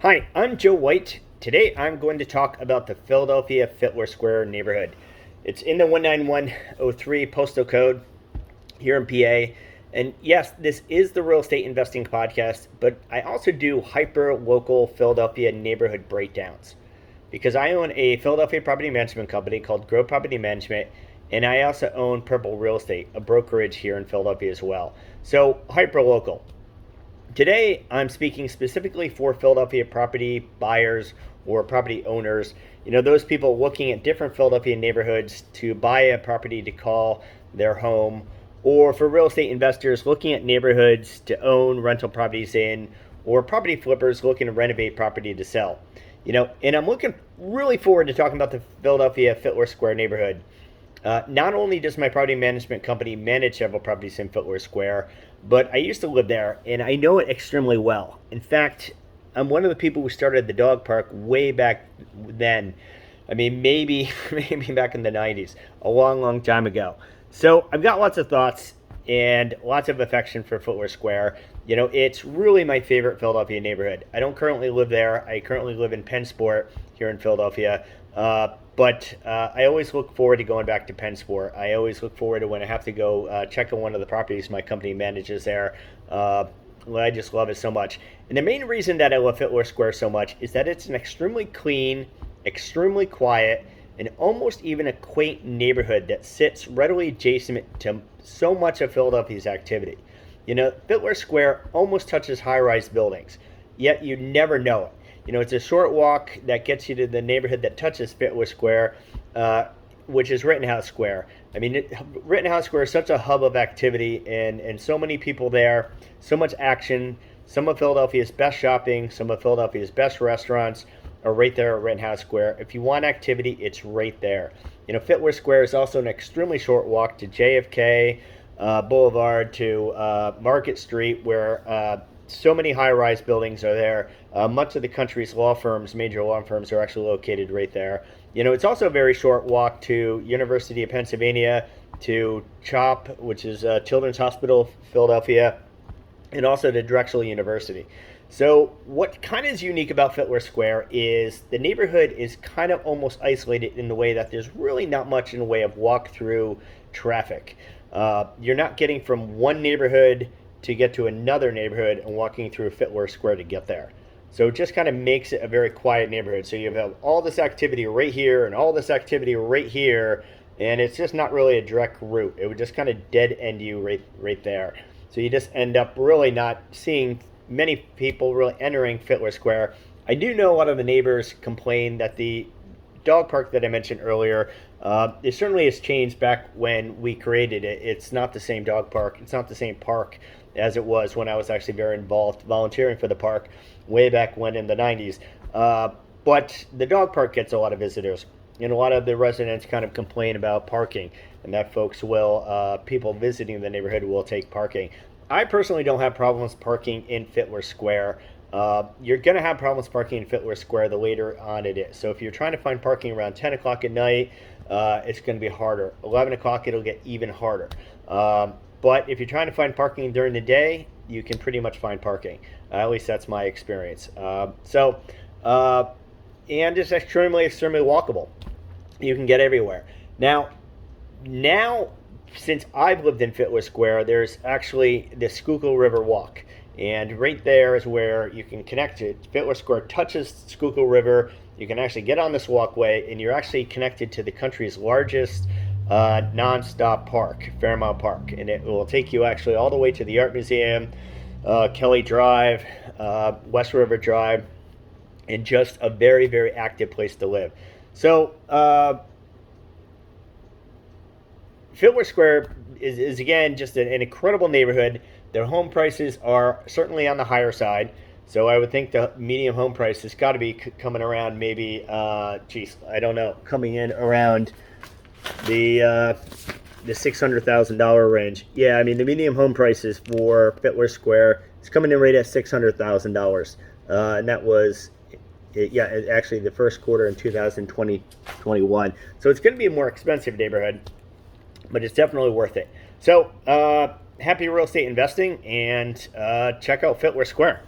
Hi, I'm Joe White. Today I'm going to talk about the Philadelphia Fitler Square neighborhood. It's in the 19103 postal code here in PA. And yes, this is the real estate investing podcast, but I also do hyper local Philadelphia neighborhood breakdowns because I own a Philadelphia property management company called Grow Property Management, and I also own Purple Real Estate, a brokerage here in Philadelphia as well. So hyper local. Today, I'm speaking specifically for Philadelphia property buyers or property owners. Those people looking at different Philadelphia neighborhoods to buy a property to call their home, or for real estate investors looking at neighborhoods to own rental properties in, or property flippers looking to renovate property to sell. And I'm looking really forward to talking about the Philadelphia Fitler Square neighborhood. Not only does my property management company manage several properties in Fitler Square, but I used to live there and I know it extremely well. In fact, I'm one of the people who started the dog park way back then. I mean, maybe back in the 90s, a long time ago. So I've got lots of thoughts and lots of affection for Fitler Square. It's really my favorite Philadelphia neighborhood. I don't currently live there. I currently live in Pennsport here in Philadelphia. But I always look forward to going back to Pennsport. I always look forward to when I have to go check on one of the properties my company manages there. I just love it so much. And the main reason that I love Fitler Square so much is that it's an extremely clean, extremely quiet, and almost even a quaint neighborhood that sits readily adjacent to so much of Philadelphia's activity. Fitler Square almost touches high-rise buildings, yet you never know it. It's a short walk that gets you to the neighborhood that touches Fitler Square, which is Rittenhouse Square. I mean, Rittenhouse Square is such a hub of activity and so many people there, so much action. Some of Philadelphia's best shopping, some of Philadelphia's best restaurants are right there at Rittenhouse Square. If you want activity, it's right there. Fitler Square is also an extremely short walk to JFK Boulevard, to Market Street, where so many high-rise buildings are there. Much of the country's major law firms, are actually located right there. It's also a very short walk to University of Pennsylvania, to CHOP, which is Children's Hospital Philadelphia, and also to Drexel University. So what kind of is unique about Fitler Square is the neighborhood is kind of almost isolated in the way that there's really not much in the way of walk-through traffic. You're not getting from one neighborhood to get to another neighborhood and walking through Fitler Square to get there. So it just kind of makes it a very quiet neighborhood. So you have all this activity right here and all this activity right here, and it's just not really a direct route. It would just kind of dead end you right there. So you just end up really not seeing many people really entering Fitler Square. I do know a lot of the neighbors complain that the dog park that I mentioned earlier, it certainly has changed back when we created it. It's not the same dog park. It's not the same park as it was when I was actually very involved volunteering for the park way back when in the 90s. But the dog park gets a lot of visitors, and a lot of the residents kind of complain about parking, and that people visiting the neighborhood will take parking. I personally don't have problems parking in Fitler Square. You're going to have problems parking in Fitler Square the later on it is. So if you're trying to find parking around 10 o'clock at night, it's going to be harder. 11 o'clock, it'll get even harder. But if you're trying to find parking during the day, you can pretty much find parking. At least that's my experience. And it's extremely walkable. You can get everywhere. Now, since I've lived in Fitler Square, there's actually the Schuylkill River Walk. And right there is where you can connect to it. Fitler Square touches Schuylkill River. You can actually get on this walkway, and you're actually connected to the country's largest non-stop park, Fairmount Park. And it will take you actually all the way to the Art Museum, Kelly Drive, West River Drive, and just a very, very active place to live. So Fitler Square is again just an incredible neighborhood. Their home prices are certainly on the higher side. So I would think the median home price has got to be coming around maybe, coming in around the $600,000 range. Yeah, I mean, the median home prices for Fitler Square is coming in right at $600,000. And that was, actually the first quarter in 2021. So it's going to be a more expensive neighborhood, but it's definitely worth it. So happy real estate investing, and check out Fitler Square.